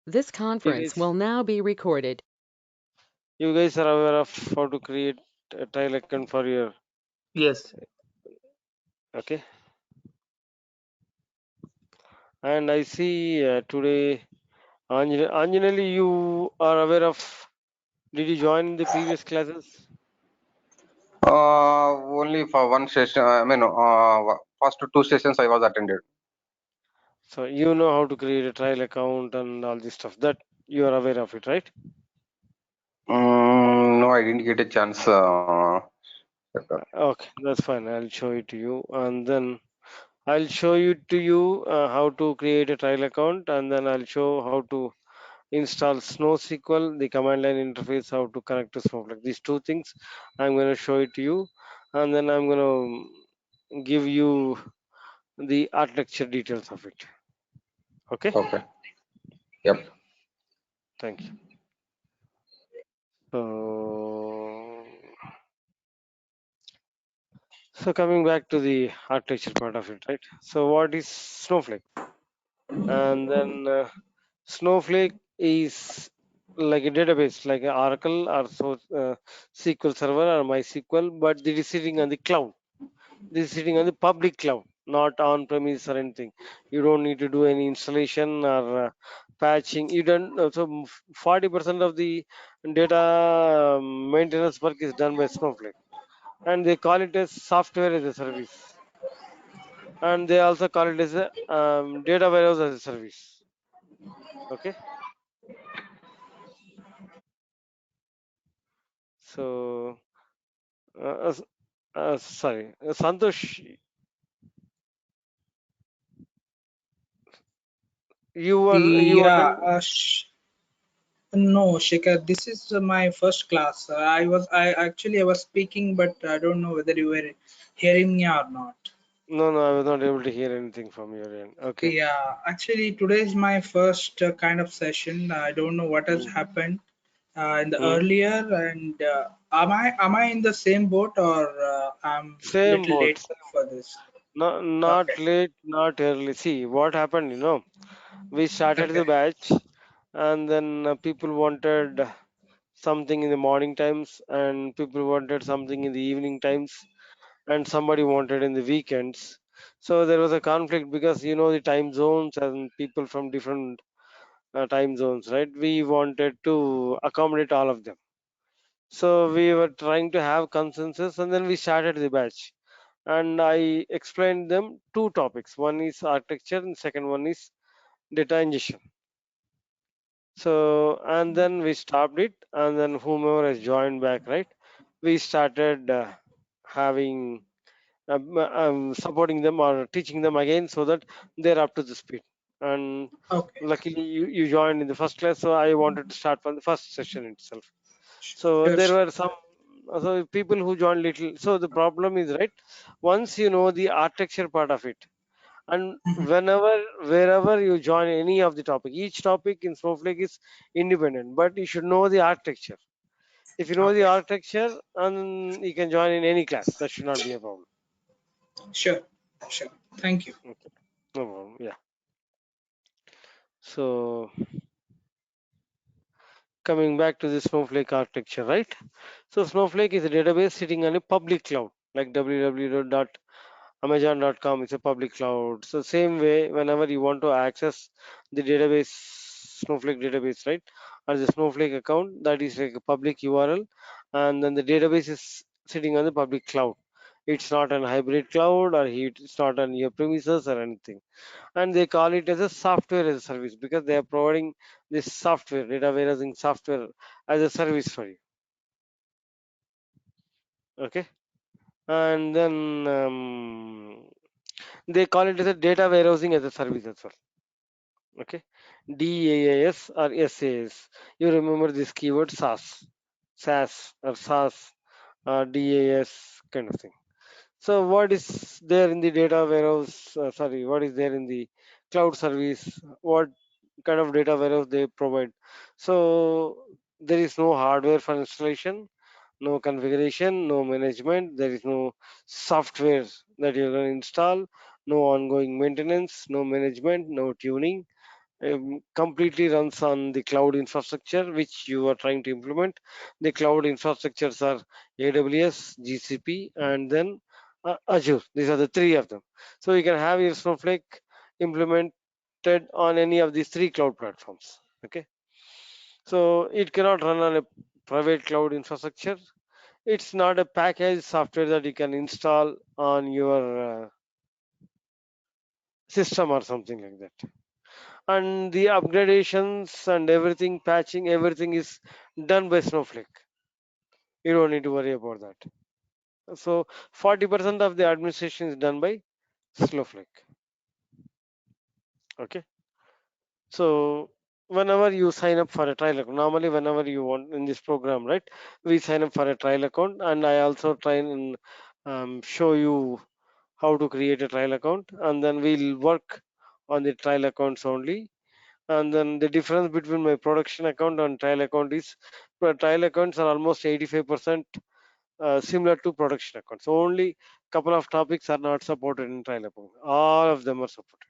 This You conference guys, will now be recorded. you guys are aware of how to create a trial account for your, Yes. okay? And I see today, Anjanali, you are aware of, did you join the previous classes? Only for one session. First two sessions I was attended. So you know how to create a trial account and all this stuff. That you are aware of it, right? No, I didn't get a chance. Okay, that's fine. I'll show it to you, and then I'll show you how to create a trial account, and then I'll show how to install SnowSQL, the command line interface, how to connect to Snowflake. These two things I'm going to show it to you, and then I'm going to give you the architecture details of it. Okay, Okay. Yep. thank you. So, so coming back to the architecture part of it, right? So, what is Snowflake? And then Snowflake is like a database, like an Oracle or SQL Server or MySQL, but it is sitting on the cloud. This is sitting on the public cloud, not on premise or anything. You don't need to do any installation or patching. You don't. So 40% of the data maintenance work is done by Snowflake, and they call it as software as a service, and they also call it as a data warehouse as a service. Okay, so uh, uh, sorry, Santosh, you Yeah. attend. No, Shikhar, this is my first class. I was speaking, but I don't know whether you were hearing me or not. No, no, I was not able to hear anything from your end. Okay. Yeah, actually, today is my first kind of session. I don't know what has Mm. happened in the Mm. earlier, and am I in the same boat or I'm Same little boat. late for this? Not Okay, late, not early. See what happened, we started okay, the batch, and then people wanted something in the morning times, and people wanted something in the evening times, and somebody wanted in the weekends. So there was a conflict because the time zones and people from different time zones, right? We wanted to accommodate all of them. So we were trying to have consensus, and then we started the batch. And I explained them two topics. One is architecture, and second one is data ingestion. So, and then we stopped it, and then whomever has joined back, right? We started having supporting them or teaching them again so that they're up to the speed. And okay. luckily, you joined in the first class, so I wanted to start from the first session itself. So Sure, there sure. were some people who joined little. So the problem is, right, once you know the architecture part of it, and Mhm. wherever you join any of the topic, each topic in Snowflake is independent, but you should know the architecture. If you know the Okay, architecture, and you can join in any class, that should not be a problem. sure, sure. Thank you. Okay, no problem. Yeah. So coming back to the Snowflake architecture, right? So Snowflake is a database sitting on a public cloud, like www.amazon.com is a public cloud. So same way, whenever you want to access the database, Snowflake database, right, or the Snowflake account, that is like a public URL, and then the database is sitting on the public cloud. It's not an hybrid cloud, or it's not on your premises or anything. And they call it as a software as a service because they are providing this software, data warehousing software, as a service for you. Okay, and then they call it as a data warehousing as a service as well. Okay, DAAS or SAS. You remember this keyword SAS or SAS, DAS kind of thing. So what is there in the data warehouse? Sorry, what is there in the cloud service? What kind of data warehouse they provide? So there is no hardware for installation, no configuration, no management. There is no software that you're going to install, no ongoing maintenance, no management, no tuning. completely runs on the cloud infrastructure which you are trying to implement. The cloud infrastructures are AWS, GCP, and then Azure. These are the three of them. So you can have your Snowflake implemented on any of these three cloud platforms. Okay, so it cannot run on a private cloud infrastructure. It's not a package software that you can install on your system or something like that. And the upgradations and everything, patching, everything is done by Snowflake. You don't need to worry about that. So 40% of the administration is done by Snowflake. Okay. So whenever you sign up for a trial account, normally whenever you want in this program, right, we sign up for a trial account, and I also try and show you how to create a trial account, and then we'll work on the trial accounts only. And then the difference between my production account and trial account is trial accounts are almost 85% similar to production accounts. So only couple of topics are not supported in trial account. All of them are supported.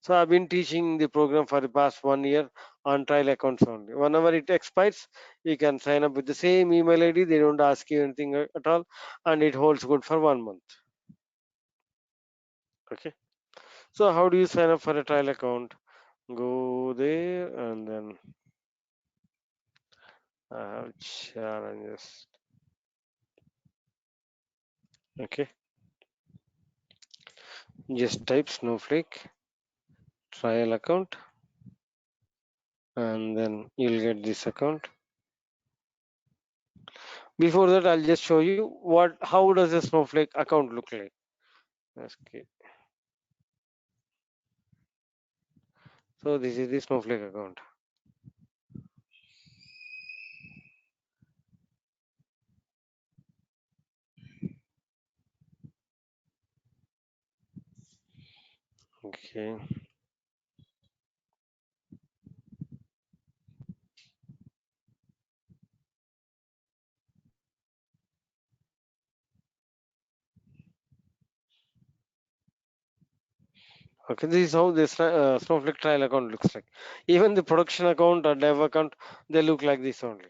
So I've been teaching the program for the past 1 year on trial accounts only. Whenever it expires, you can sign up with the same email ID. They don't ask you anything at all, and it holds good for 1 month. Okay. So how do you sign up for a trial account? Go there and then I have challenges. Okay. Just type Snowflake trial account and then you'll get this account. Before that, I'll just show you how does a Snowflake account look like. Okay. So this is the Snowflake account. Okay. Okay, this is how this Snowflake trial account looks like. Even the production account or dev account, they look like this only.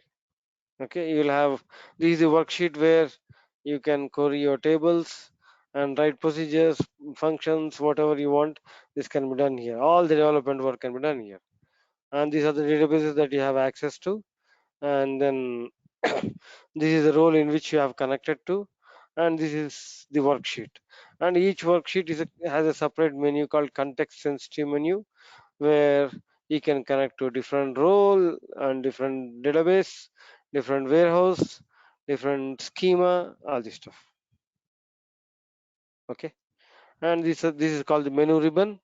Okay, you'll have this is the worksheet where you can query your tables and write procedures, functions, whatever you want. This can be done here. All the development work can be done here. And these are the databases that you have access to. And then this is the role in which you have connected to, and this is the worksheet. And each worksheet has a separate menu called context sensitive menu where you can connect to different role and different database, different warehouse, different schema, all this stuff. Okay, and this is called the menu ribbon,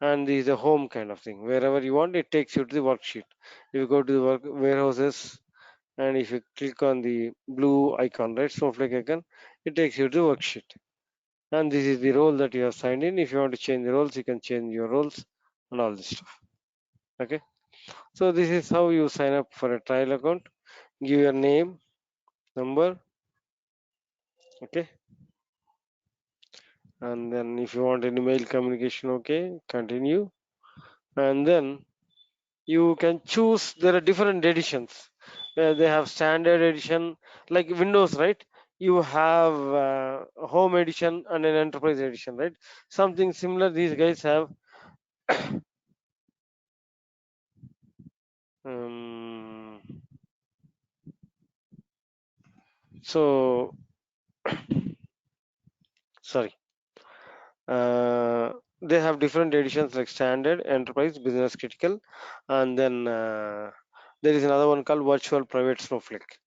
and this is a home kind of thing. Wherever you want, it takes you to the worksheet. If you go to the warehouses, and if you click on the blue icon, right, snowflake icon, it takes you to the worksheet. And this is the role that you have signed in. If you want to change the roles, you can change your roles and all this stuff. Okay, so this is how you sign up for a trial account. Give your name, number. Okay, and then if you want any mail communication, okay, continue. And then you can choose. There are different editions where they have standard edition like Windows, right? You have home edition and an enterprise edition, right? Something similar these guys have. um, so sorry, they have different editions like standard, enterprise, business critical, and then there is another one called virtual private snowflake.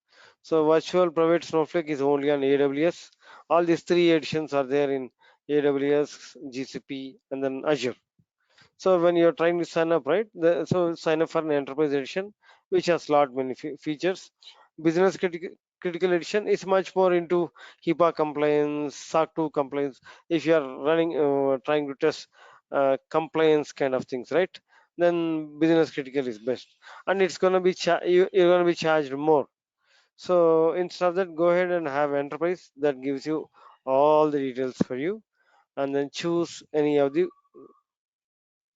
So virtual private snowflake is only on AWS. All these three editions are there in AWS, GCP, and then Azure. So when you're trying to sign up, right? So sign up for an enterprise edition, which has lot many features. Business critical edition is much more into HIPAA compliance, SOC 2 compliance. If you are running, trying to test compliance kind of things, right? Then business critical is best, and it's gonna be you're gonna be charged more. So instead of that, go ahead and have enterprise that gives you all the details for you, and then choose any of the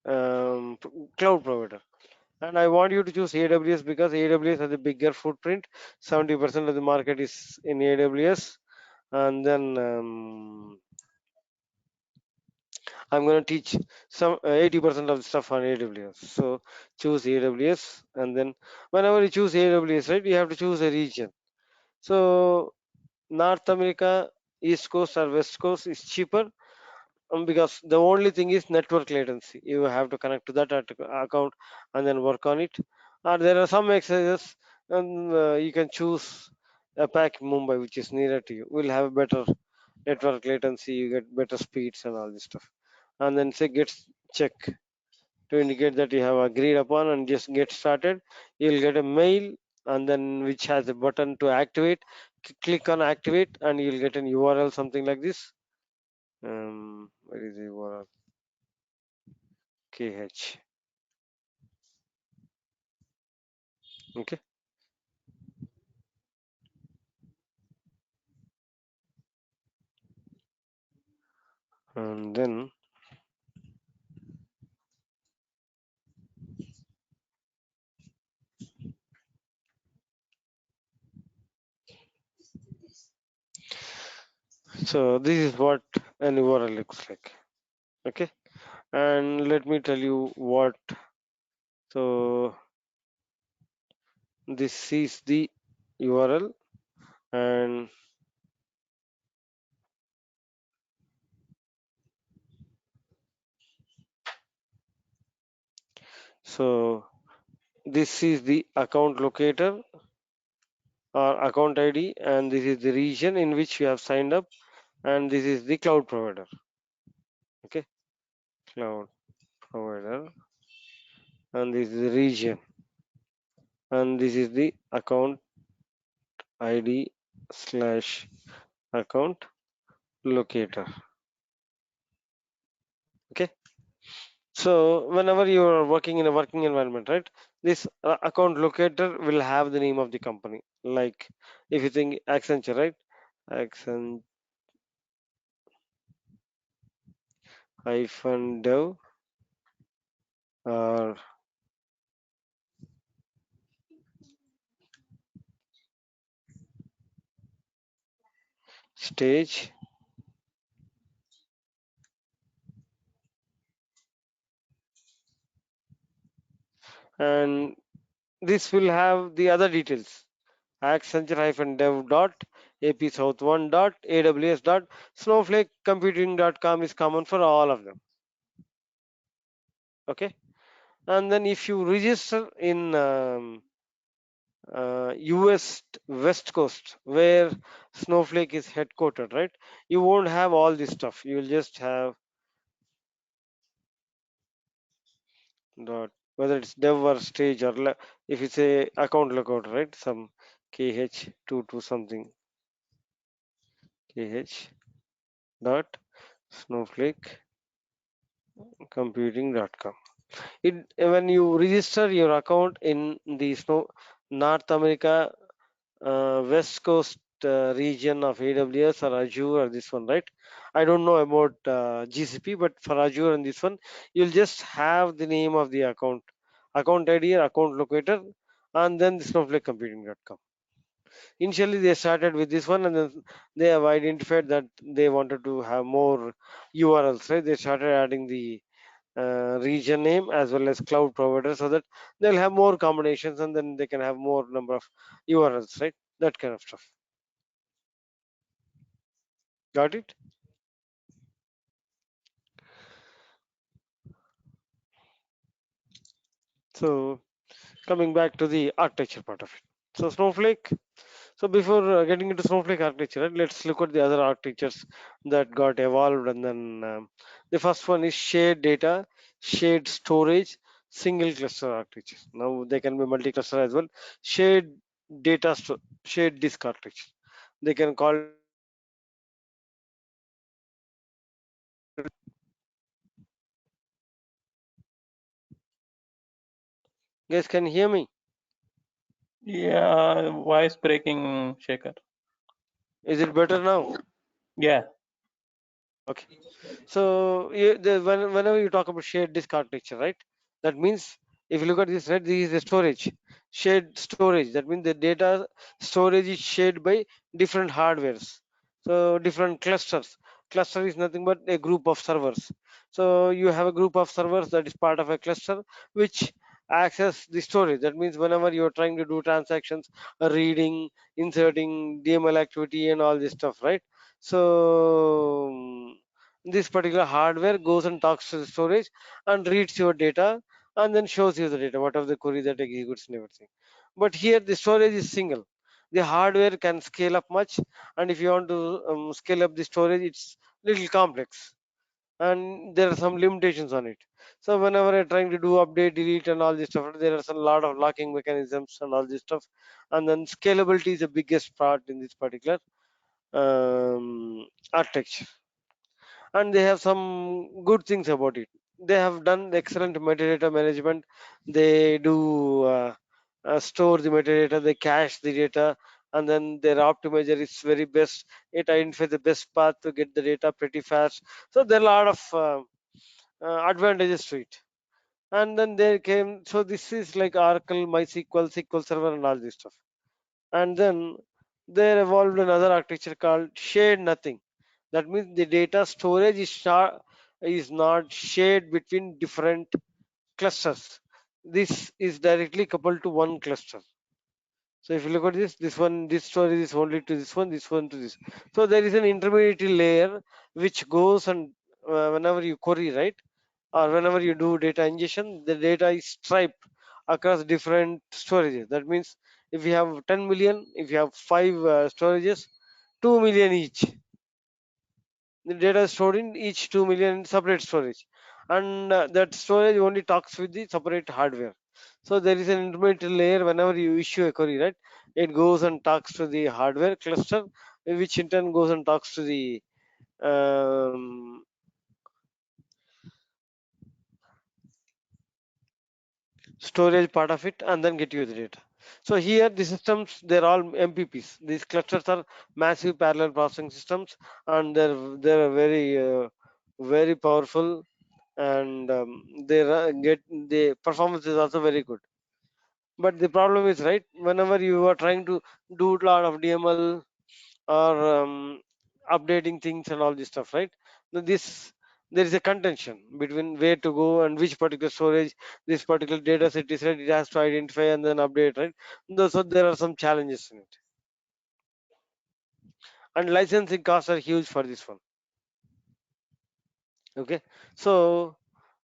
cloud provider. And I want you to choose AWS because AWS has a bigger footprint. 70% of the market is in AWS. And then I'm going to teach some 80% of the stuff on AWS. So choose AWS, and then whenever you choose AWS, right, you have to choose a region. So North America, East Coast or West Coast is cheaper, because the only thing is network latency. You have to connect to that account and then work on it. Or there are some exercises, and you can choose a pack Mumbai, which is nearer to you. Will have better network latency. You get better speeds and all this stuff. And then say get check to indicate that you have agreed upon, and just get started. You'll get a mail, and then which has a button to activate. Click on activate, and you'll get an URL, something like this. Where is the URL? KH. Okay. And then so this is what an URL looks like. Okay. And let me tell you what. So this is the URL, and so this is the account locator or account ID, and this is the region in which you have signed up, and this is the cloud provider. Okay. Cloud provider, and this is the region, and this is the account ID slash account locator. Okay. So whenever you are working in a working environment, right, this account locator will have the name of the company. Like if you think Accenture, right, Accent hyphen dev or stage, and this will have the other details. Accenture hyphen dev dot ap south 1 dot aws dot snowflake computing.com is common for all of them. Okay. And then if you register in US West Coast, where Snowflake is headquartered, right? You won't have all this stuff. You will just have dot, whether it's dev or stage, or if it's a account lookout, right? Some kh22 something, kh dot snowflake computing.com. It when you register your account in the North America West Coast region of AWS or Azure or this one, right? I don't know about GCP, but for Azure and this one, you'll just have the name of the account ID or account locator, and then the snowflakecomputing.com. Initially, they started with this one, and then they have identified that they wanted to have more URLs, right? They started adding the region name as well as cloud provider, so that they'll have more combinations, and then they can have more number of URLs, right? That kind of stuff. Got it? So coming back to the architecture part of it. So Snowflake. So before getting into Snowflake architecture, right, let's look at the other architectures that got evolved. And then the first one is shared data, shared storage, single cluster architecture. Now they can be multi-cluster as well. Shared data, shared disk architecture. They can call. Guys, can you hear me? Yeah, voice breaking, Shekhar. Is it better now? Yeah. Okay. So whenever you talk about shared disk architecture, right? That means if you look at this, right, this is the storage, shared storage. That means the data storage is shared by different hardwares. So different clusters. Cluster is nothing but a group of servers. So you have a group of servers that is part of a cluster which access the storage. That means whenever you are trying to do transactions, reading, inserting, DML activity, and all this stuff, right? So this particular hardware goes and talks to the storage and reads your data and then shows you the data, whatever the query that executes and everything. But here the storage is single. The hardware can scale up much, and if you want to scale up the storage, it's little complex, and there are some limitations on it. So whenever you're trying to do update, delete, and all this stuff, there are a lot of locking mechanisms and all this stuff. And then scalability is the biggest part in this particular architecture, and they have some good things about it. They have done excellent metadata management. They do store the metadata, they cache the data, and then their optimizer is very best. It identifies the best path to get the data pretty fast. So there are a lot of advantages to it. And then there came, so this is like Oracle, MySQL, SQL Server, and all this stuff. And then there evolved another architecture called shared nothing. That means the data storage is not shared between different clusters. This is directly coupled to one cluster. So if you look at this, this one, this storage is only to this one to this. So there is an intermediate layer which goes and whenever you query, right, or whenever you do data ingestion, the data is striped across different storages. That means if you have 10 million, if you have five storages, 2 million each. The data is stored in each 2 million separate storage, and that storage only talks with the separate hardware. So there is an intermediate layer. Whenever you issue a query, right, it goes and talks to the hardware cluster, which in turn goes and talks to the um, storage part of it, and then get you the data. So here the systems, they're all MPPs. These clusters are massive parallel processing systems, and they're very very powerful, and get the performance is also very good. But the problem is, right, whenever you are trying to do a lot of DML or updating things and all this stuff, right? Now this, there is a contention between where to go and which particular storage this particular data set is, right? It has to identify and then update, right? So there are some challenges in it, and licensing costs are huge for this one. Okay, so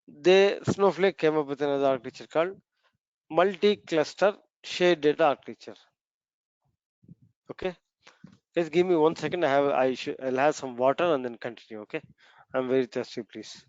they Snowflake came up with another architecture called multi-cluster shared data architecture. Okay, just give me 1 second. I'll have some water and then continue. Okay, I'm very thirsty, please.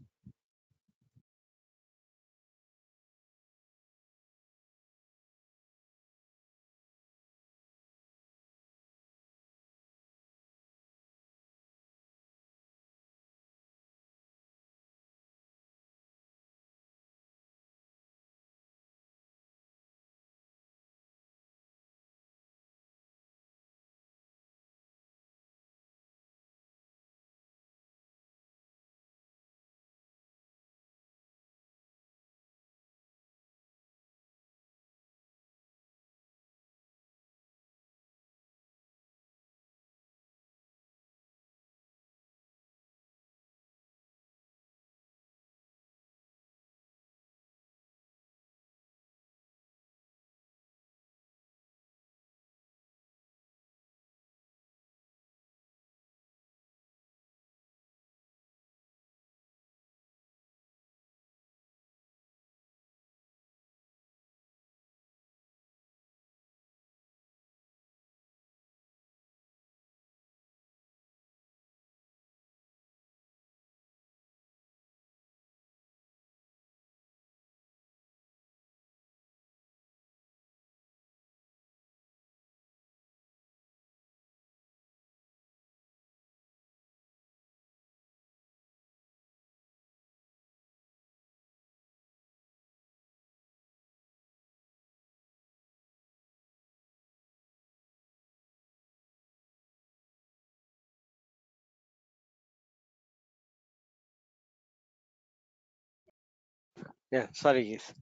Yeah, sorry guys.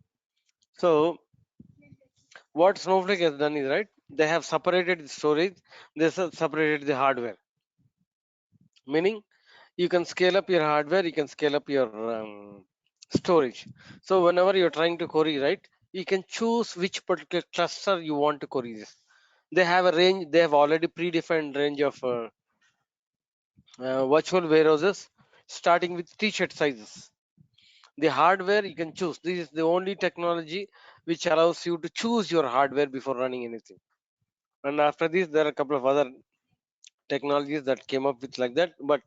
So what Snowflake has done is, right, they have separated the storage, they separated the hardware, meaning you can scale up your hardware, you can scale up your storage. So whenever you're trying to query, right, you can choose which particular cluster you want to query this. They have a range, they have already predefined range of virtual warehouses starting with t-shirt sizes. The hardware you can choose, this is the only technology which allows you to choose your hardware before running anything. And after this there are a couple of other technologies that came up with like that, but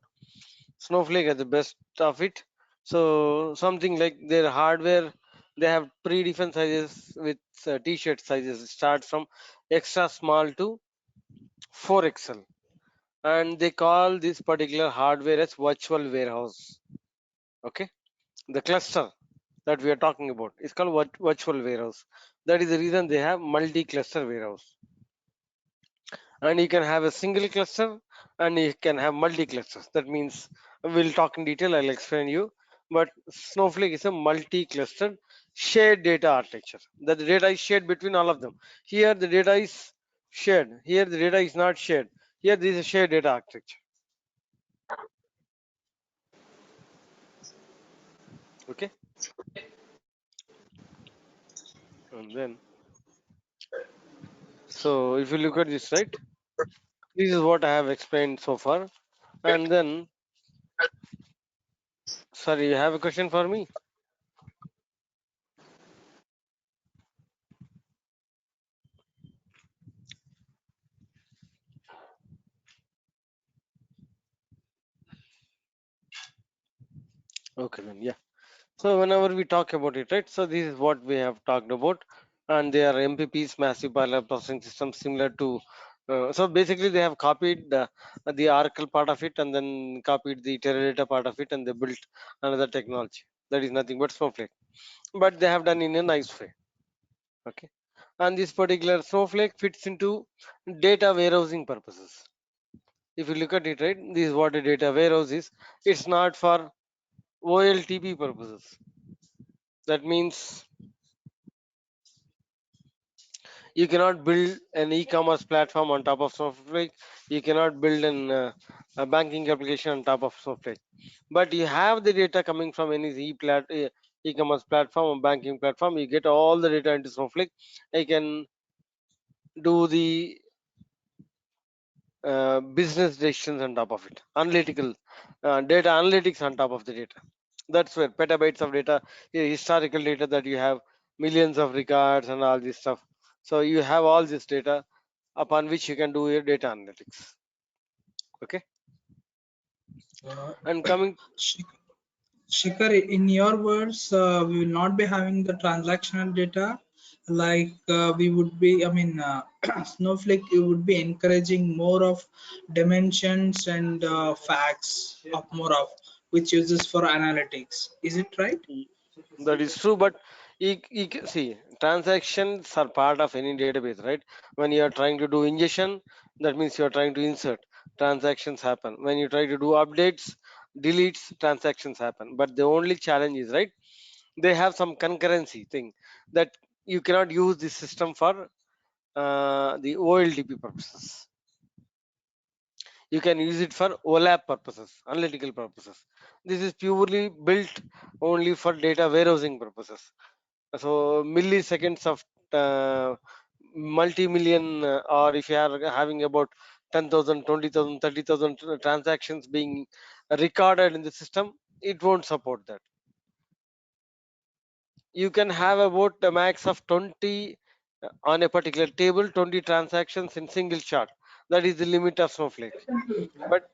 Snowflake has the best of it. So something like their hardware, they have predefined sizes with t-shirt sizes. It starts from extra small to 4XL, and they call this particular hardware as virtual warehouse. Okay, the cluster that we are talking about is called virtual warehouse. That is the reason they have multi-cluster warehouse. And you can have a single cluster and you can have multi clusters. That means we'll talk in detail, I'll explain you. But Snowflake is a multi clustered shared data architecture, that the data is shared between all of them. Here the data is shared, here the data is not shared, here this is a shared data architecture. Okay, and then so if you look at this, right, this is what I have explained so far. And then, sorry, you have a question for me? Okay, then, yeah. So whenever we talk about it, right? So this is what we have talked about, and they are MPPs, massive parallel processing systems, similar to. So basically, they have copied the Oracle part of it, and then copied the Teradata part of it, and they built another technology that is nothing but Snowflake. But they have done in a nice way. Okay, and this particular Snowflake fits into data warehousing purposes. If you look at it, right, this is what a data warehouse is. It's not for OLTP purposes. That means you cannot build an e-commerce platform on top of Snowflake. You cannot build a banking application on top of Snowflake. But you have the data coming from any e-commerce platform or banking platform. You get all the data into Snowflake. You can do the business decisions on top of it. Analytical data analytics on top of the data. That's where petabytes of data, historical data that you have, millions of records and all this stuff. So you have all this data upon which you can do your data analytics. Okay, Uh, and coming. Shik- Shikhar, in your words, we will not be having the transactional data like we would be, I mean, Snowflake, it would be encouraging more of dimensions and facts of more of which uses for analytics. Is it right? That is true, but see, transactions are part of any database, right? When you are trying to do ingestion, that means you are trying to insert. Transactions happen. When you try to do updates, deletes, transactions happen. But the only challenge is, right, they have some concurrency thing that you cannot use this system for the OLTP purposes. You can use it for OLAP purposes, analytical purposes. This is purely built only for data warehousing purposes. So milliseconds of multi-million, or if you are having about 10,000, 20,000, 30,000 transactions being recorded in the system, it won't support that. You can have about a max of 20 on a particular table, 20 transactions in single shot. That is the limit of Snowflake. But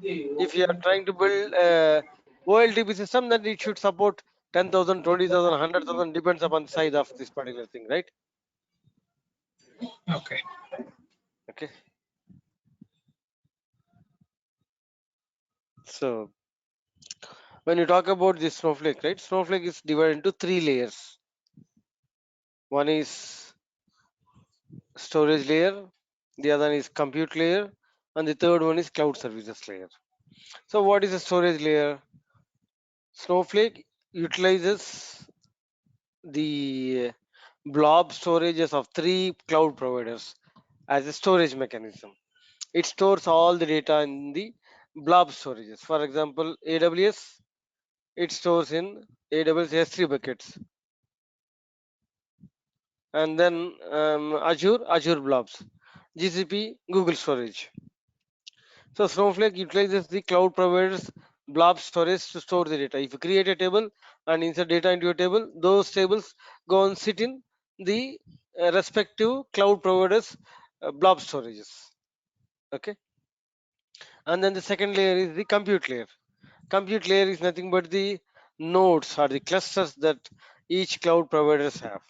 if you are trying to build a OLTP system, then it should support 10,000, 20,000, 100,000, depends upon the size of this particular thing, right? Okay. Okay. So when you talk about this Snowflake, right? Snowflake is divided into three layers. One is storage layer, the other is compute layer, and the third one is cloud services layer. So what is a storage layer? Snowflake utilizes the blob storages of three cloud providers as a storage mechanism. It stores all the data in the blob storages. For example, AWS, it stores in AWS S3 buckets, and then Azure blobs, GCP, Google storage. So Snowflake utilizes the cloud providers blob storage to store the data. If you create a table and insert data into a table, those tables go and sit in the respective cloud providers blob storages. Okay, and then the second layer is the compute layer. Compute layer is nothing but the nodes or the clusters that each cloud providers have.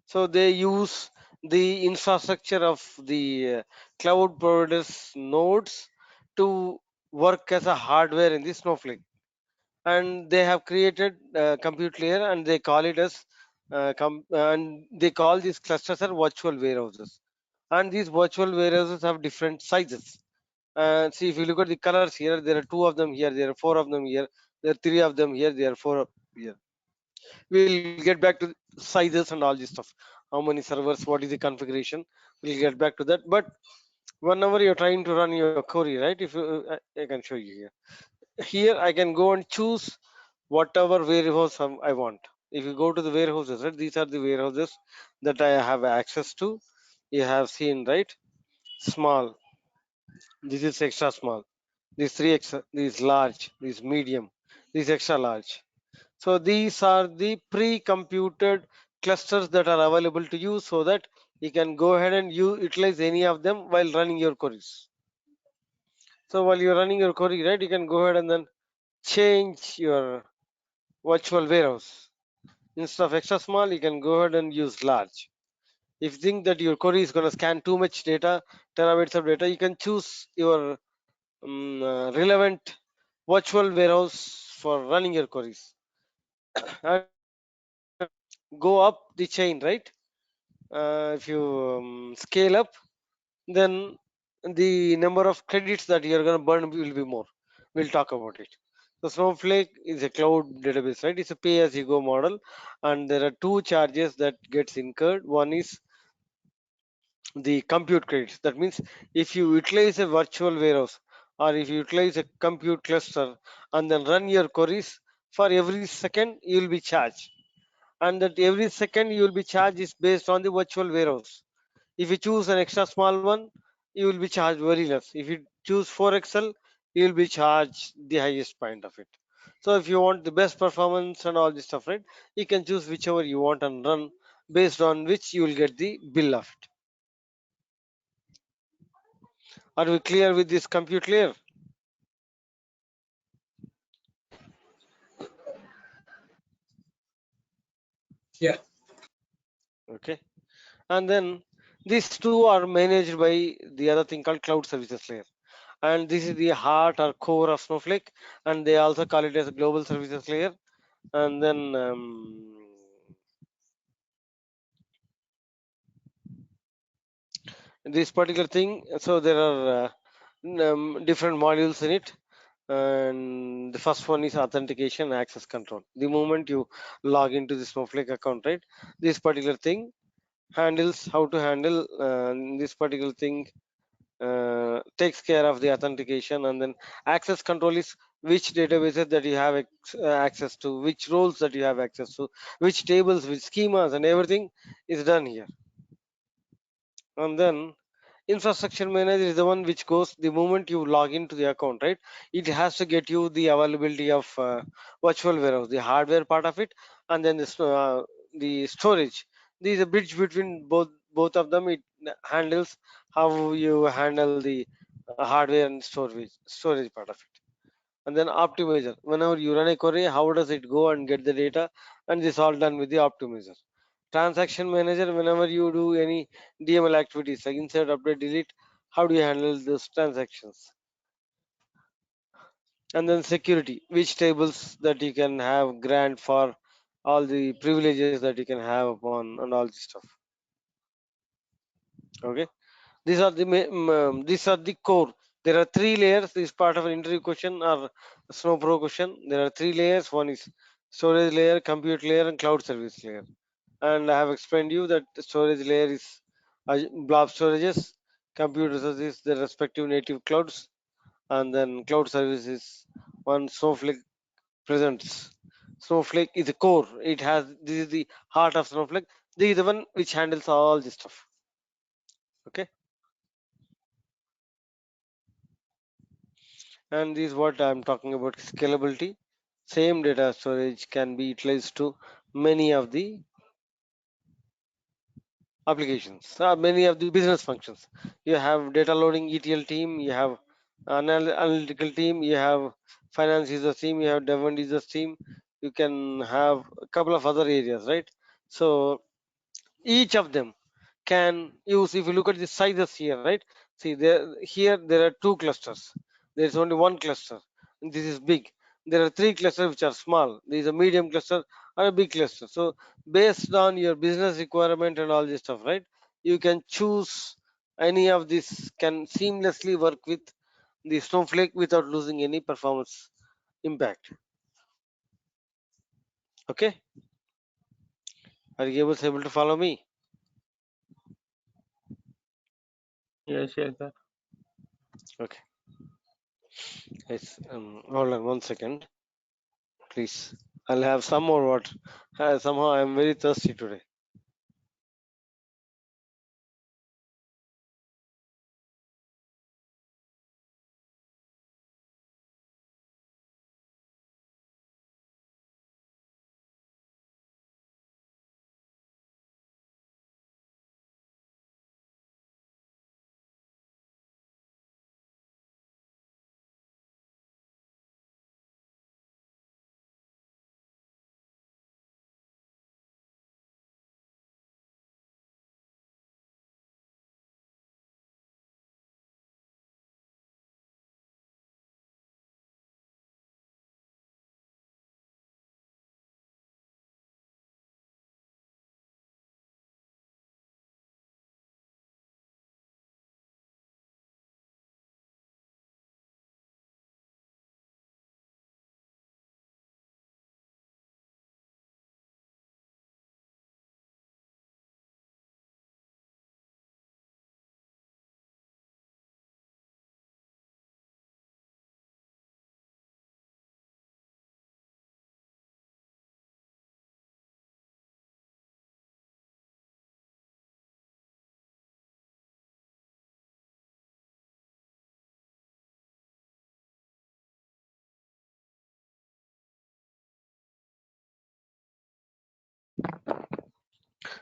So they use the infrastructure of the cloud providers nodes to work as a hardware in the Snowflake. And they have created compute layer, and they call it as and they call these clusters are virtual warehouses. And these virtual warehouses have different sizes. See, if you look at the colors here, there are two of them here, there are four of them here, there are three of them here, there are four here. We'll get back to sizes and all this stuff. How many servers, what is the configuration? We'll get back to that. But whenever you're trying to run your query, right? If you, I can show you here. Here I can go and choose whatever warehouse I want. If you go to the warehouses, right? These are the warehouses that I have access to. You have seen, right? Small. This is extra small. These three extra. These large. These medium. These extra large. So these are the pre-computed clusters that are available to you, so that you can go ahead and you utilize any of them while running your queries. So while you're running your query, right, you can go ahead and then change your virtual warehouse. Instead of extra small, you can go ahead and use large. If you think that your query is going to scan too much data, terabytes of data, you can choose your relevant virtual warehouse for running your queries. And go up the chain, right? If you scale up, then the number of credits that you're going to burn will be more. We'll talk about it. So Snowflake is a cloud database, right? It's a pay-as-you-go model, and there are two charges that gets incurred. One is the compute credits. That means if you utilize a virtual warehouse, or if you utilize a compute cluster and then run your queries, for every second you will be charged, and that every second you will be charged is based on the virtual warehouse. If you choose an extra small one, you will be charged very less. If you choose 4XL, you will be charged the highest point of it. So if you want the best performance and all this stuff, right, you can choose whichever you want and run, based on which you will get the bill of it. Are we clear with this compute layer? Yeah. Okay. And then these two are managed by the other thing called cloud services layer. And this is the heart or core of Snowflake. And they also call it as a global services layer. And then this particular thing, so there are different modules in it, and the first one is authentication access control. The moment you log into the Snowflake account, right, this particular thing handles how to handle this particular thing takes care of the authentication. And then access control is which databases that you have access to, which roles that you have access to, which tables, which schemas, and everything is done here. And then infrastructure manager is the one which goes the moment you log into the account, right? It has to get you the availability of virtual warehouse, the hardware part of it, and then the storage. There is a bridge between both of them. It handles how you handle the hardware and storage part of it. And then optimizer, whenever you run a query, how does it go and get the data, and this all done with the optimizer. Transaction manager, whenever you do any DML activities like insert, update, delete, how do you handle those transactions? And then security, which tables that you can have grant for all the privileges that you can have upon and all this stuff. Okay, these are the core. There are three layers. This is part of an interview question or Snow Pro question. There are three layers. One is storage layer, compute layer, and cloud service layer. And I have explained you that the storage layer is blob storages, compute resources, the respective native clouds, and then cloud services. One Snowflake presents. Snowflake is the core. It has this is the heart of Snowflake. This is the one which handles all this stuff. Okay, and this is what I'm talking about scalability. Same data storage can be utilized to many of the applications, many of the business functions. You have data loading ETL team, you have analytical team, you have finance users team, you have development users team. You can have a couple of other areas, right? So each of them can use, if you look at the sizes here, right? See there, here there are two clusters. There is only one cluster, and this is big. There are three clusters which are small. There is a medium cluster and a big cluster. So based on your business requirement and all this stuff, right, you can choose any of this, can seamlessly work with the Snowflake without losing any performance impact. Okay, are you able to follow me? Yes, yes, sir. Okay, yes. Hold on 1 second, please. I'll have some more water. Somehow I'm very thirsty today.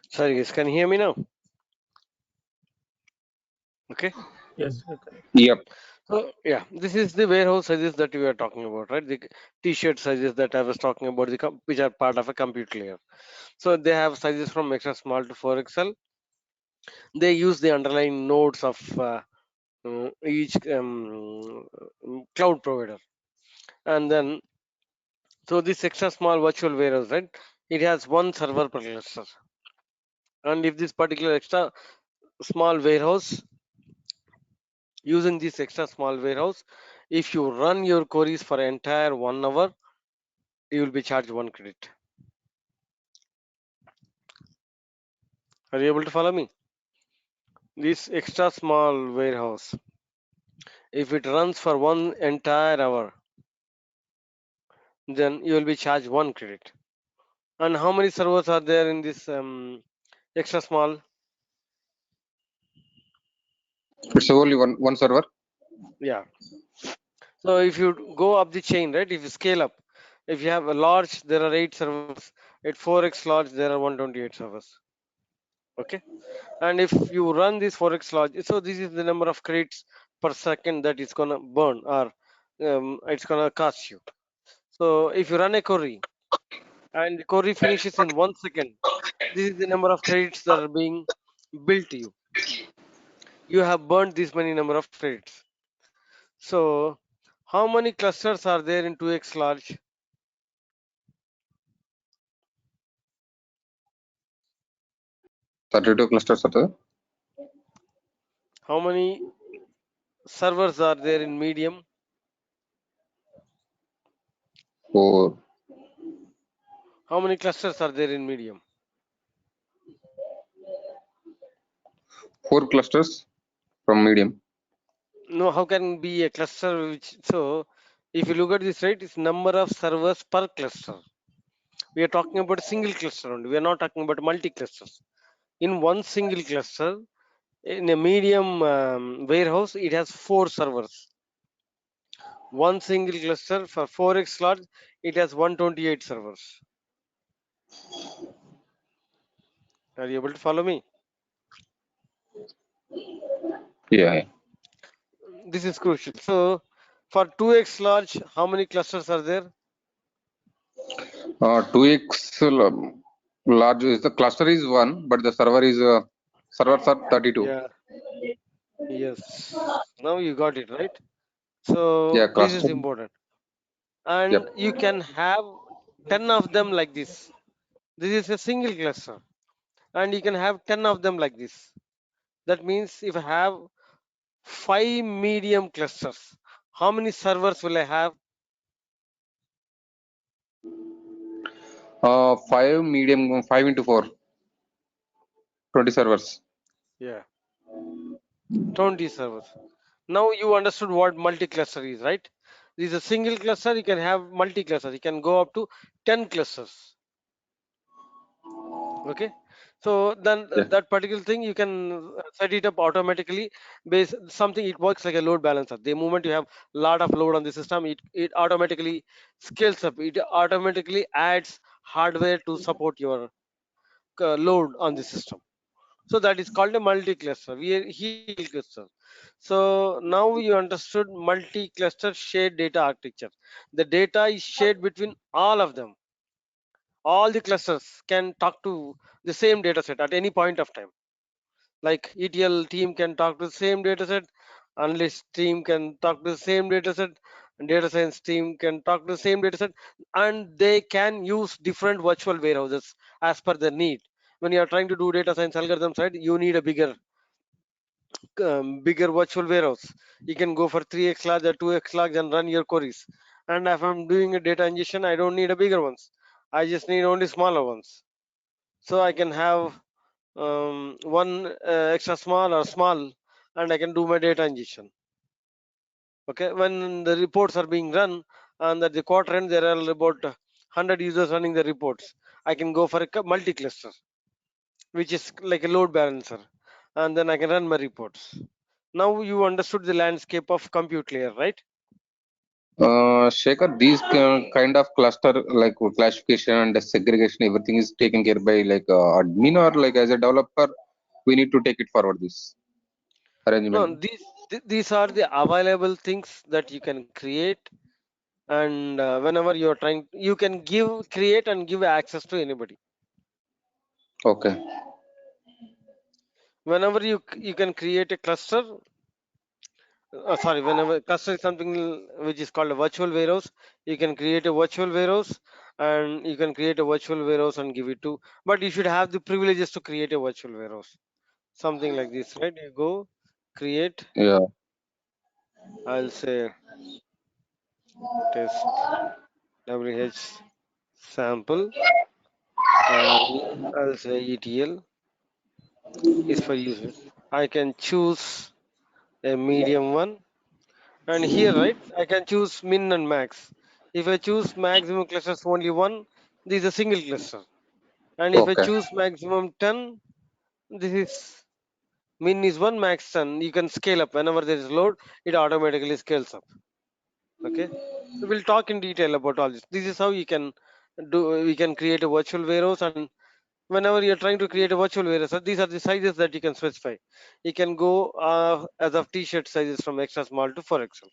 Sorry guys, can you hear me now? Okay. Yes, sir, correct. Yep. So yeah, this is the warehouse sizes that we are talking about, right? The t-shirt sizes that I was talking about, which are part of a compute layer. So they have sizes from extra small to 4XL. They use the underlying nodes of each cloud provider, and then so this extra small virtual warehouse, right? It has one server per cluster, and if this particular extra small warehouse, using this extra small warehouse, if you run your queries for entire 1 hour, you will be charged 1 credit. Are you able to follow me? This extra small warehouse, if it runs for one entire hour, then you will be charged 1 credit. And how many servers are there in this extra small? It's only one server. Yeah. So if you go up the chain, right? If you scale up, if you have a large, there are 8 servers. At 4x large, there are 128 servers. Okay. And if you run this 4x large, so this is the number of credits per second that it's gonna burn, or it's gonna cost you. So if you run a query and the query finishes in 1 second, this is the number of credits that are being billed to you. You have burned this many number of credits. So how many clusters are there in 2x large? 32 clusters are there. How many servers are there in medium? 4. How many clusters are there in medium? 4 clusters from medium. No, how can be a cluster which, so if you look at this, right, it's number of servers per cluster. We are talking about a single cluster only. We are not talking about multi clusters. In one single cluster, in a medium warehouse, it has 4 servers. One single cluster for 4x large, it has 128 servers. Are you able to follow me? Yeah, yeah. This is crucial. So for 2x large, how many clusters are there? 2x large is the cluster is one, but the servers are 32. Yeah, yes. Now you got it, right? Yeah, So this cluster. is important. And Yep. you can have 10 of them like this. This is a single cluster. And you can have 10 of them like this. That means if I have 5 medium clusters, how many servers will I have? 5 into 4, 20 servers. Yeah, 20 servers. Now you understood what multi-cluster is, right? This is a single cluster, you can have multi-cluster. You can go up to 10 clusters. Okay. So then Yeah. that particular thing you can set it up automatically based something it works like a load balancer. The moment you have lot of load on the system, it automatically scales up. It automatically adds hardware to support your load on the system. So that is called a multi-cluster. We are here cluster. So now you understood multi-cluster shared data architecture. The data is shared between all of them. All the clusters can talk to the same data set at any point of time. Like ETL team can talk to the same data set, analyst team can talk to the same data set, and data science team can talk to the same data set, and they can use different virtual warehouses as per their need. When you are trying to do data science algorithms, right, you need a bigger virtual warehouse. You can go for 3x large or 2x large and run your queries. And if I'm doing a data ingestion, I don't need a bigger ones. I just need only smaller ones. So I can have one extra small or small, and I can do my data ingestion. Okay, when the reports are being run, and at the quarter end there are about 100 users running the reports, I can go for a multi-cluster, which is like a load balancer, and then I can run my reports. Now you understood the landscape of compute layer, right? Shekhar, these kind of cluster like classification and segregation, everything is taken care by like admin or like as a developer, we need to take it forward this No, arrangement. these are the available things that you can create, and whenever you're trying, you can create and give access to anybody. Okay. Whenever you can create a cluster, sorry, whenever cluster is something which is called a virtual warehouse, you can create a virtual warehouse, and you can create a virtual warehouse and give it to, but you should have the privileges to create a virtual warehouse, something like this, right? You go create, Yeah. I'll say test wh sample, and I'll say ETL is for user. I can choose a medium one, and here, right, I can choose min and max. If I choose maximum clusters only one, this is a single cluster. And if I Okay. choose maximum 10, this is min is 1, max 10. You can scale up whenever there is load, it automatically scales up. Okay. So we'll talk in detail about all this. This is how you can do, we can create a virtual warehouse, and whenever you're trying to create a virtual warehouse, these are the sizes that you can specify. You can go as of t-shirt sizes from extra small to 4XL.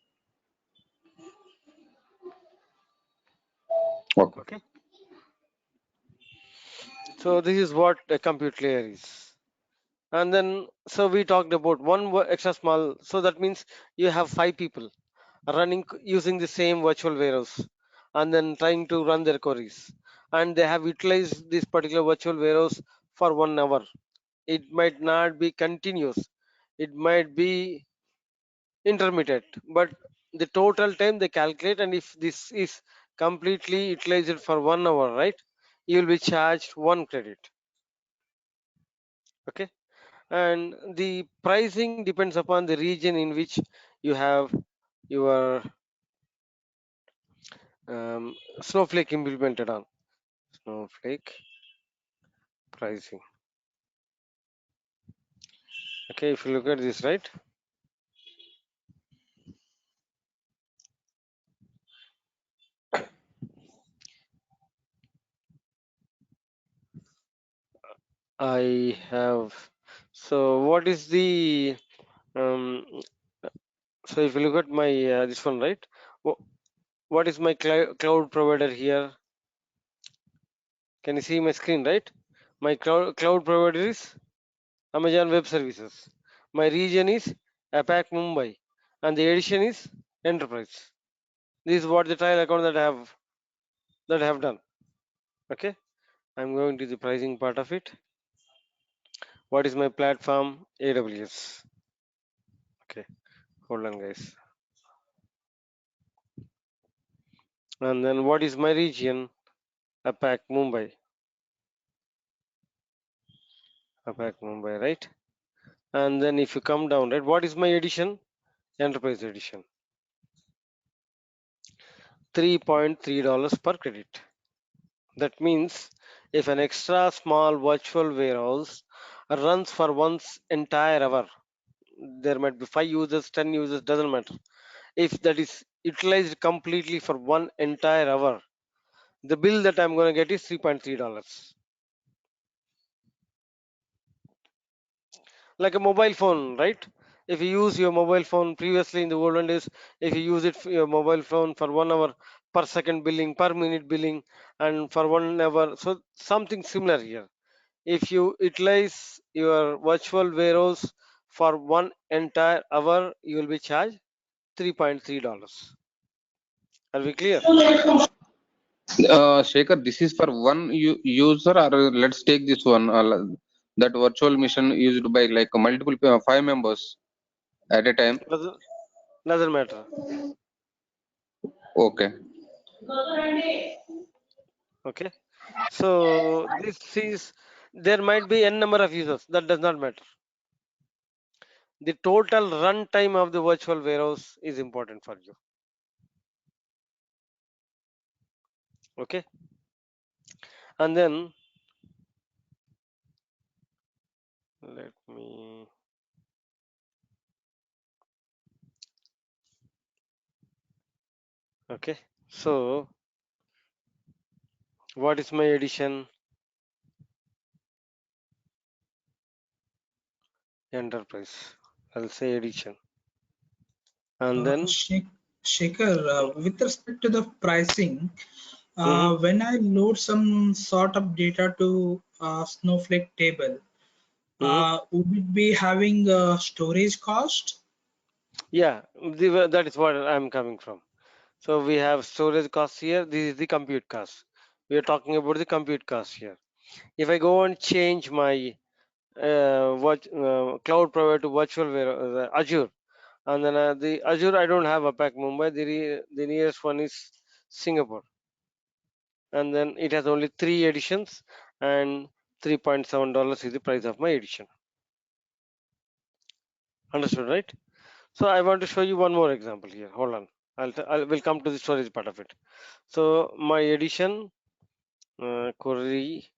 Okay. Okay. So this is what a compute layer is. And then, so we talked about one extra small. So that means you have 5 people running using the same virtual warehouse, and then trying to run their queries. And they have utilized this particular virtual warehouse for 1 hour. It might not be continuous. It might be intermittent, but the total time they calculate, and if this is completely utilized for 1 hour, right, you will be charged 1 credit. Okay, and the pricing depends upon the region in which you have your snowflake implemented on. Snowflake pricing. Okay, if you look at this, right, I have, so what is the um, so if you look at my this one, right, what is my cloud provider here? Can you see my screen, right? My cloud provider is Amazon Web Services. My region is APAC Mumbai, and the edition is Enterprise. This is what the trial account that I have done. Okay, I'm going to the pricing part of it. What is my platform? AWS. Okay, hold on, guys. And then what is my region? APAC Mumbai. APAC Mumbai, right? And then if you come down, right, what is my edition? Enterprise edition. $3.3 per credit. That means if an extra small virtual warehouse runs for one's entire hour, there might be 5 users, 10 users, doesn't matter. If that is utilized completely for one entire hour, the bill that I'm going to get is $3.3. Like a mobile phone, right? If you use your mobile phone previously in the olden days, if you use it for your mobile phone for 1 hour per second billing, per minute billing, and for 1 hour, so something similar here. If you utilize your virtual warehouse for one entire hour, you will be charged $3.3. Are we clear? Shekhar, this is for one user, or let's take this one. That virtual machine used by like multiple 5 members at a time. Doesn't matter. Okay. Okay. So this is, there might be n number of users. That does not matter. The total runtime of the virtual warehouse is important for you. Okay. And then let me, okay. So what is my edition? Enterprise. I'll say edition. And then Shekhar, with respect to the pricing, mhm, when I load some sort of data to Snowflake table, mhm. would it be having a storage cost? Yeah, that is what I'm coming from. So we have storage cost here. This is the compute cost. We are talking about the compute cost here. If I go and change my cloud provider to virtual Azure, and then the Azure I don't have APAC Mumbai. The nearest one is Singapore, and then it has only 3 editions, and $3.7 is the price of my edition. Understood, right? So I want to show you one more example here. Hold on. Will come to the storage part of it. So my edition query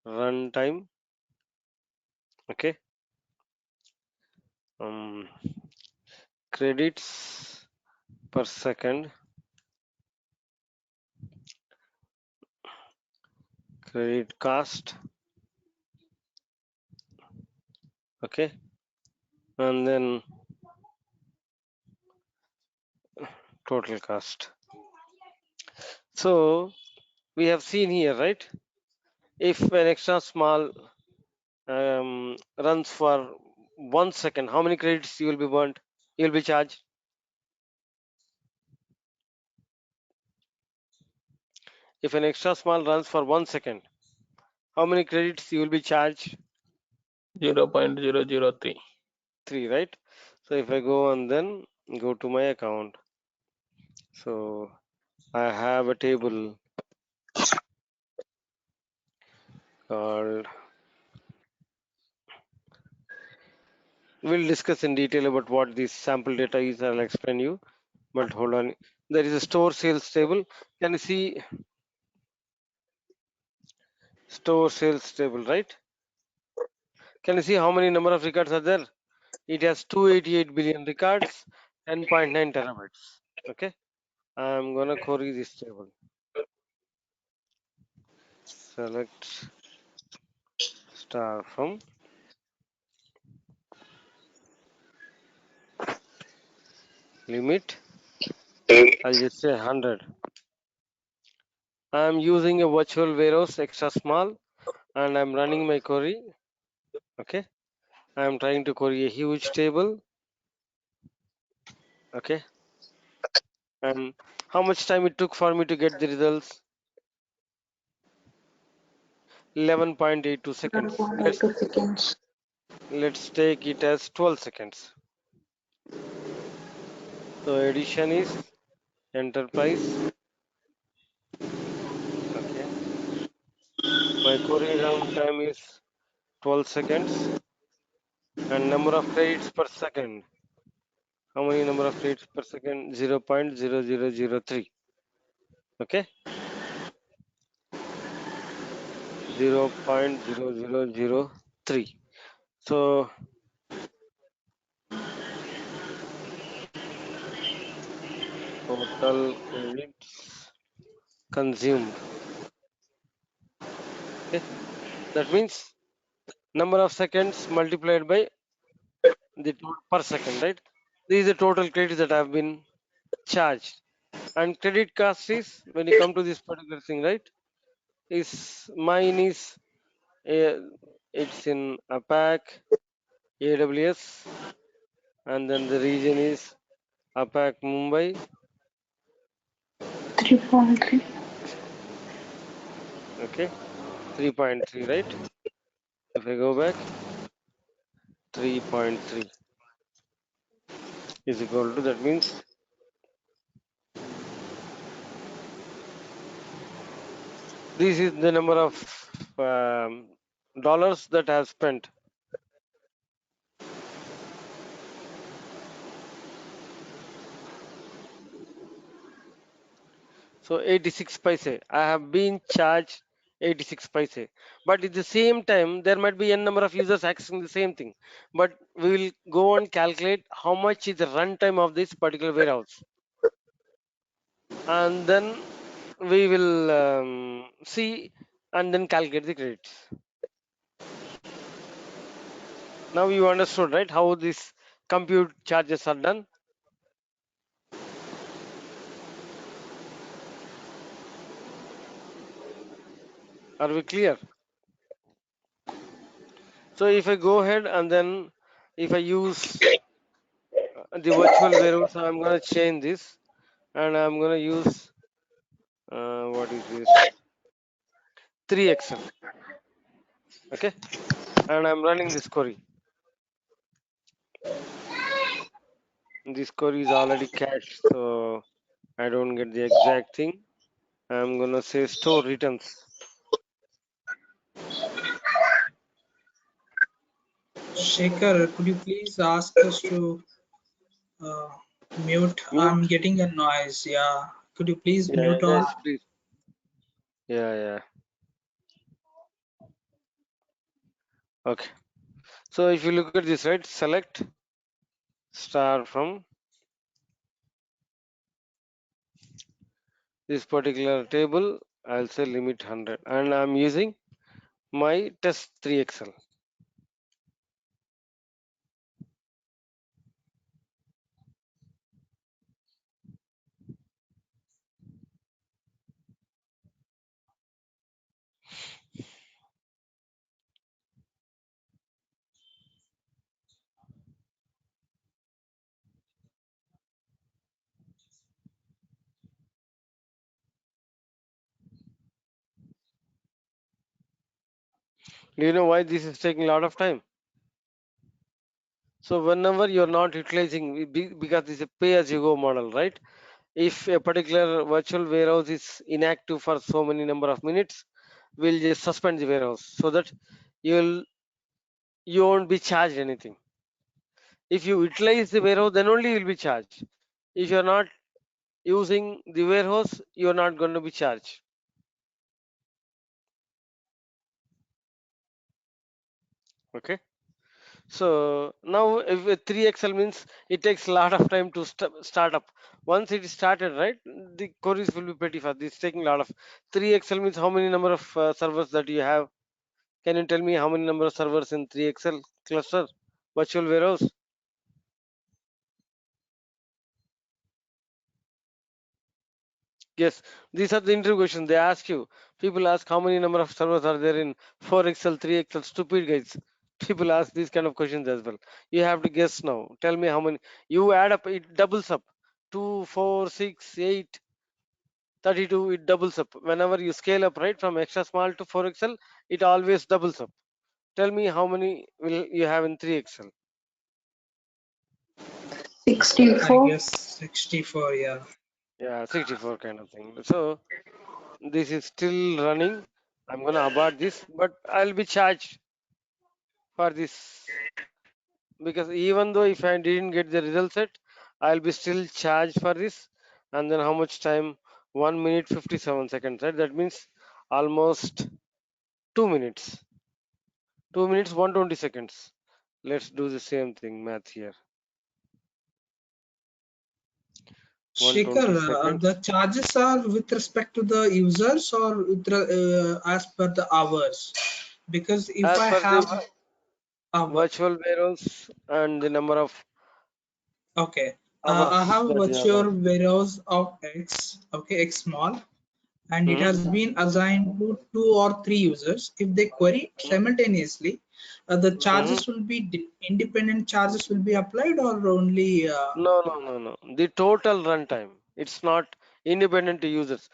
runtime. Okay. Um, credits per second. Credit cost. Okay. And then total cost. So we have seen here, right? If an extra small runs for 1 second, how many credits you will be burnt? You will be charged. If an extra small runs for 1 second, how many credits you will be charged? 0.003. 3, right? So if I go and then go to my account, so I have a table called. We'll discuss in detail about what this sample data is. I'll explain you. But hold on. There is a store sales table. Can you see store sales table, right? Can you see how many number of records are there? It has 288 billion records, 10.9 terabytes. Okay. I'm gonna query this table. Select star from limit. I'll just say 100. I'm using a virtual warehouse extra small and I'm running my query. Okay. I'm trying to query a huge table. Okay. And how much time it took for me to get the results? 11.82 seconds. 1.82 seconds. Let's take it as 12 seconds. So addition is enterprise. Okay. My query runtime is 12 seconds and number of credits per second. How many number of credits per second? 0.0003. Okay. 0.0003. So total credits consumed. Okay. That means number of seconds multiplied by the per second, right? This is the total credits that have been charged. And credit cost is when you come to this particular thing, right? Is mine is uh, it's in APAC, AWS, and then the region is APAC Mumbai. 3.3. Okay, 3.3, right? If I go back, 3.3 is equal to, that means this is the number of dollars that I have spent. So 86 paise. I have been charged 86 paise. But at the same time, there might be n number of users accessing the same thing. But we will go and calculate how much is the runtime of this particular warehouse. And then we will see and then calculate the credits. Now you understood, right, how these compute charges are done? Are we clear? So if I go ahead and then if I use the virtual warehouse, I'm going to change this and I'm going to use what is this 3xl. Okay, and I'm running this query. This query is already cached, so I don't get the exact thing. I'm going to say store returns. Shekhar, could you please ask us to uh, mute? Mute. I'm getting a noise. Yeah. Could you please Yeah, mute all? guys, please. Yeah. Okay. So if you look at this, right, select star from this particular table. I'll say limit 100, and I'm using my test 3xl. Do you know why this is taking a lot of time? So whenever you're not utilizing, because it's a pay-as-you-go model, right? If a particular virtual warehouse is inactive for so many number of minutes, we'll just suspend the warehouse so that you won't be charged anything. If you utilize the warehouse, then only you'll be charged. If you're not using the warehouse, you're not going to be charged. Okay. So now if 3XL means it takes a lot of time to start up. Once it is started, right, the queries will be pretty fast. It's taking a lot of 3XL means how many number of servers that you have. Can you tell me how many number of servers in 3XL cluster virtual warehouse? Yes, these are the interview questions. They ask you. People ask how many number of servers are there in 4XL, 3XL. Stupid guys. People ask these kind of questions as well. You have to guess now. Tell me how many. You add up, it doubles up. 2, 4, 6, 8, 32. It doubles up. Whenever you scale up, right, from extra small to 4XL, it always doubles up. Tell me how many will you have in 3XL? I 64. guess 64. Yeah. Yeah, 64 kind of thing. So this is still running. I'm gonna abort this, but I'll be charged for this because even though if I didn't get the result set, I'll be still charged for this. And then how much time? 1 minute 57 seconds, right? That means almost 2 minutes. 2 minutes 120 seconds. Let's do the same thing, math here. 120 Shikhar, the seconds charges are with respect to the users or with as per the hours? Because if as I per the have hour, virtual warehouse and the number of okay, I hours have a that you are virtual running. warehouse of X, okay, X small, and it Mhm, has been assigned to 2 or 3 users. If they query mhm, simultaneously, the mhm. charges will be independent charges will be applied or only No, no, no, no. The total runtime. It's not independent to users.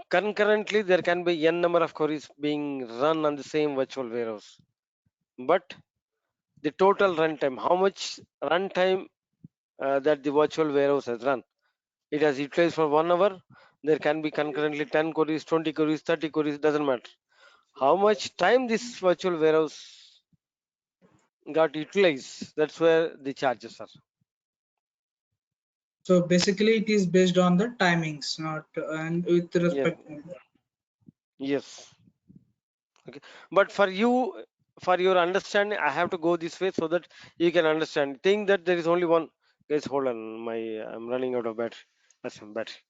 Concurrently, there can be n number of queries being run on the same virtual warehouse. But the total runtime, how much runtime that the virtual warehouse has run, it has utilized for 1 hour. There can be concurrently 10 queries, 20 queries, 30 queries, doesn't matter. How much time this virtual warehouse got utilized, that's where the charges are. so basically it is based on the timings, not and with Yes, respect. yes. Okay, but for your understanding, I have to go this way so that you can understand. Think that there is only one. Guys, hold on. I'm running out of battery. That's some battery.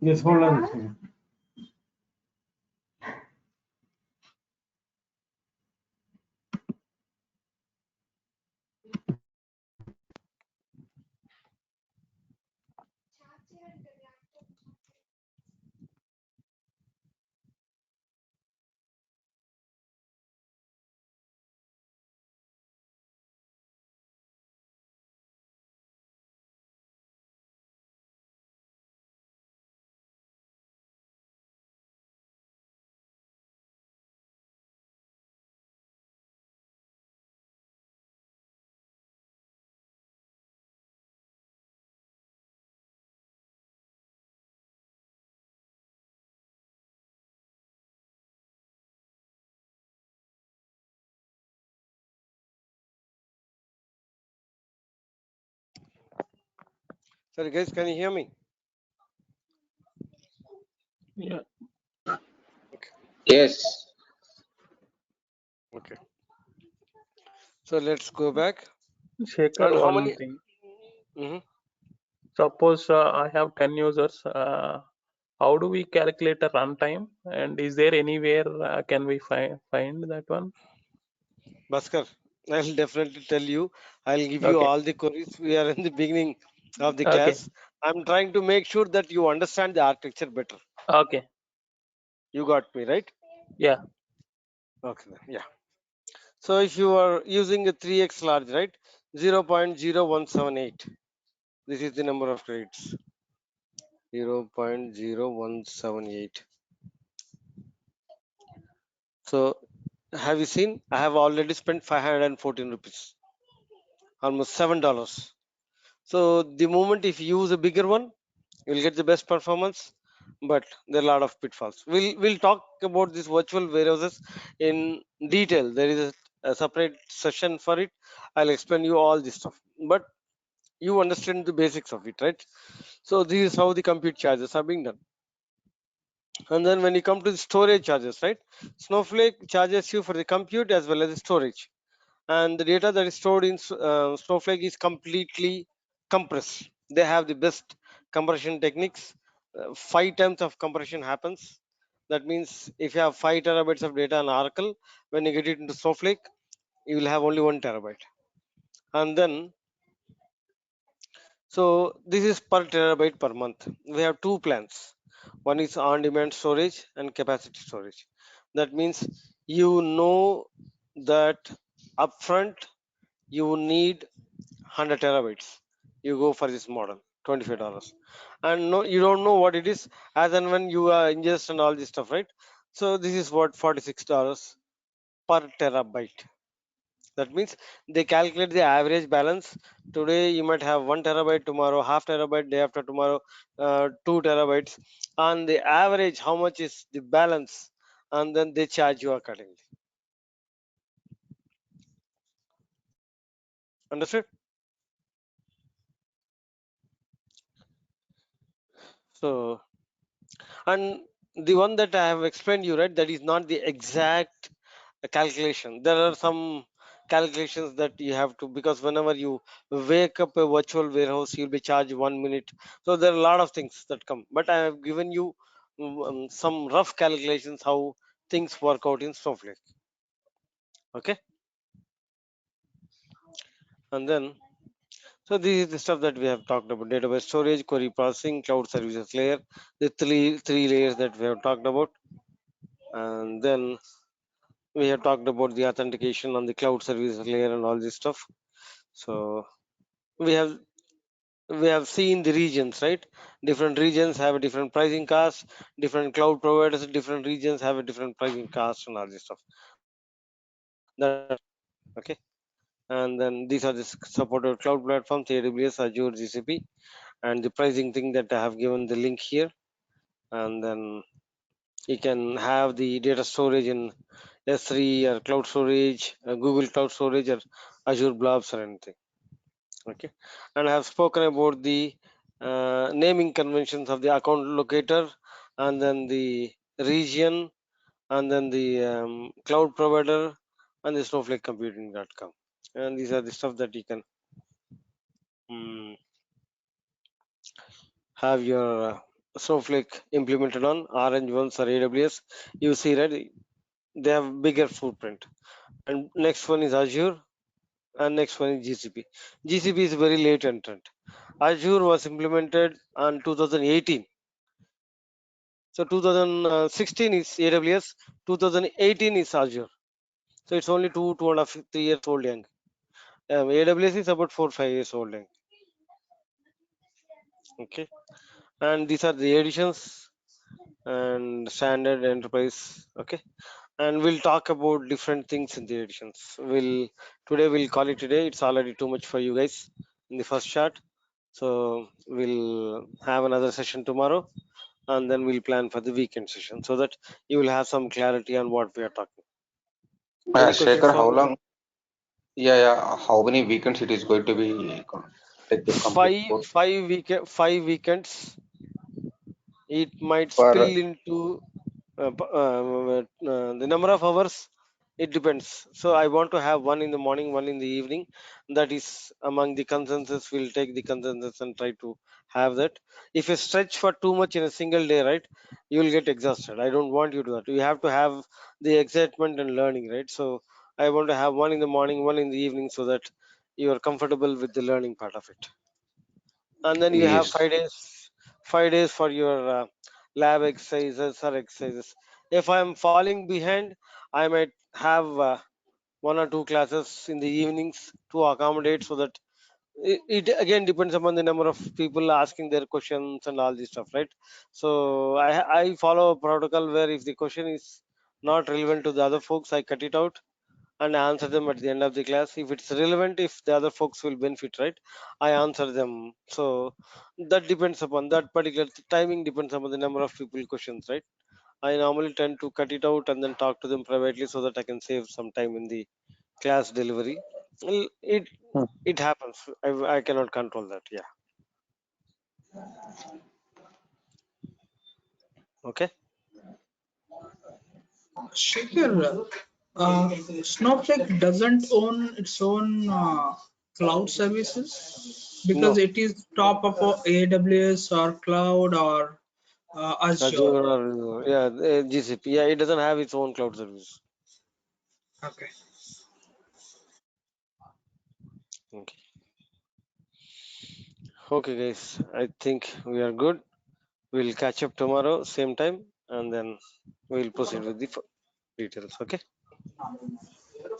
Yes, hold on. Sorry, guys, can you hear me? Yeah. Okay. Yes. Okay. So let's go back. Shekhar, And how one many? thing. Mhm. Suppose I have 10 users. How do we calculate a runtime? And is there anywhere can we find that one? Bhaskar, I'll definitely tell you. I'll give you Okay. all the queries. We are in the beginning of the Okay. class. I'm trying to make sure that you understand the architecture better. Okay. You got me, right? Yeah. Okay. Yeah. So if you are using a 3x large, right? 0.0178. This is the number of credits. 0.0178. So have you seen? I have already spent 514 rupees, almost $7. So the moment if you use a bigger one, you'll get the best performance, but there are a lot of pitfalls. We'll talk about these virtual warehouses in detail. There is a separate session for it. I'll explain you all this stuff, but you understand the basics of it, right? So this is how the compute charges are being done. And then when you come to the storage charges, right? Snowflake charges you for the compute as well as the storage. And the data that is stored in Snowflake is completely compressed. They have the best compression techniques. 5 times of compression happens. That means if you have 5 terabytes of data on Oracle, when you get it into Snowflake, you will have only 1 terabyte. And then, so this is per terabyte per month. We have two plans. One is on-demand storage and capacity storage. That means you know that upfront you need 100 terabytes. You go for this model, $25. And no, you don't know what it is as and when you ingest and all this stuff, right? So this is what $46 per terabyte. That means they calculate the average balance. Today you might have 1 terabyte, tomorrow half terabyte, day after tomorrow 2 terabytes, and the average how much is the balance, and then they charge you accordingly. Understood? So, and the one that I have explained you, right, that is not the exact calculation. There are some calculations that you have to, because whenever you wake up a virtual warehouse, you'll be charged 1 minute. So there are a lot of things that come, but I have given you some rough calculations how things work out in Snowflake. Okay, and then so this is the stuff that we have talked about: database storage, query processing, cloud services layer, the three layers that we have talked about. And then we have talked about the authentication on the cloud service layer and all this stuff. So we have seen the regions, right? Different regions have a different pricing cost. Different cloud providers, different regions have a different pricing cost and all this stuff. That okay. And then these are the supported cloud platforms: AWS, Azure, GCP, and the pricing thing that I have given the link here. And then you can have the data storage in S3 or cloud storage, Google Cloud Storage, or Azure Blobs or anything. Okay, and I have spoken about the naming conventions of the account locator, and then the region, and then the cloud provider, and the snowflake computing.com. And these are the stuff that you can have your snowflake implemented on. Orange ones are AWS. You see, right, they have bigger footprint. And next one is Azure, and next one is GCP. GCP is very late entrant. Azure was implemented on 2018. So 2016 is AWS, 2018 is Azure. So it's only 2.5, 3 years old young. AWS is about 4, 5 years old young. Okay, and these are the editions and standard enterprise. Okay, and we'll talk about different things in the editions. We'll call it today. It's already too much for you guys in the first chat. So we'll have another session tomorrow, and then we'll plan for the weekend session so that you will have some clarity on what we are talking. Any questions Shekhar, for how me? long? Yeah, yeah. How many weekends it is going to be take to complete Five course? five week 5 weekends. It might spill For into the number of hours. It depends. So I want to have one in the morning, one in the evening. That is among the consensus. We'll take the consensus and try to have that. If you stretch for too much in a single day, right, you will get exhausted. I don't want you to that. You have to have the excitement and learning, right? So I want to have one in the morning, one in the evening, so that you are comfortable with the learning part of it. And then you have yes, 5 days for your lab exercises or exercises. If I'm falling behind, I might have 1 or 2 classes in the evenings to accommodate, so that it again depends upon the number of people asking their questions and all this stuff, right? So I follow a protocol where if the question is not relevant to the other folks, I cut it out and answer them at the end of the class. If it's relevant, if the other folks will benefit, right, I answer them. So that depends upon that particular timing, depends upon the number of people questions, right? I normally tend to cut it out and then talk to them privately so that I can save some time in the class delivery. Well, Hmm. it happens. I cannot control that. Yeah. Okay. Shekhar, Snowflake doesn't own its own cloud services because No. it is top of a AWS or cloud or Azure. Azure or yeah, GCP. Yeah, it doesn't have its own cloud service. Okay. Okay. Okay, guys. I think we are good. We'll catch up tomorrow, same time, and then we'll proceed with the details. Okay.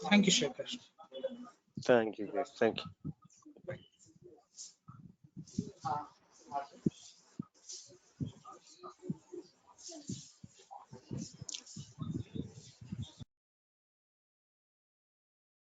Thank you, Shekhar. Thank you, guys. Thank you.